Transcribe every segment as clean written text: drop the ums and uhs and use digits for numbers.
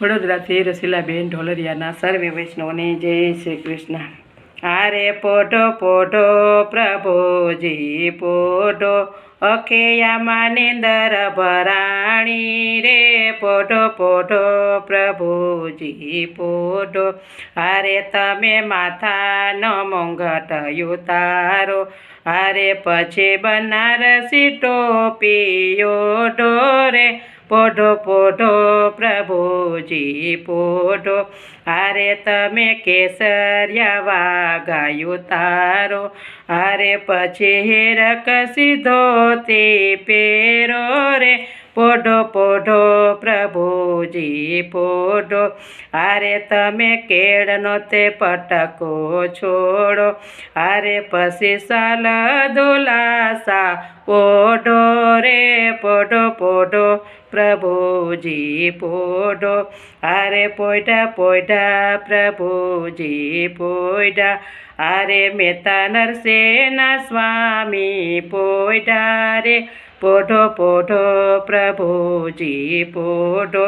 વડોદરાથી રસીલાબેન ઢોલરિયાના સર્વે વૈષ્ણવને જય શ્રી કૃષ્ણ. આરે પોઢો પોઢો પ્રભુજી પોઢો, અખેયામાં નિંદર ભરાણી રે. પોઢો પોઢો પ્રભુજી પોઢો, આરે તમે માથાનો મુંગટ ઉતારો, આરે પછી બનારસી ટોપી ઓઢો રે. પોઢો પોઢો પ્રભુજી પોઢો, આરે તમે કેસરિયા વાઘા ઉતારો, આરે પછી હીરક સીધો તે પહેરો રે. પોઢો પોઢો પ્રભુજી પોઢો, આરે તમે કેળનો તે પટકો છોડો, આરે પછી સાલ દુલાસા પોઢો રે. પોઢો પોઢો પ્રભુજી પોઢો, આરે પોઢા પોઢા પ્રભુજી પોઢા, આરે મહેતા નરસેના સ્વામી પોઢા રે. પોઢો પોઢો પ્રભુજી પોઢો,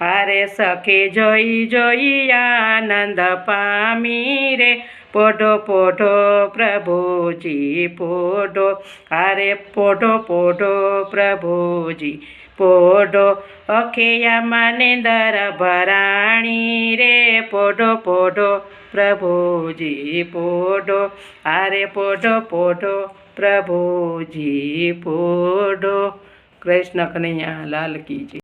આરે સખી જોઈ જોઈ આનંદ પામી રે. પોઢો પોઢો પ્રભુજી પોઢો, આરે પોઢો પોઢો પ્રભુજી પોઢો, અખેયામાં નિંદર ભરાણી રે. પોઢો પોઢો પ્રભુજી પોઢો, આરે પોઢો પોઢો પ્રભુજી પોઢો. કૃષ્ણ કનૈયા લાલ કી જય.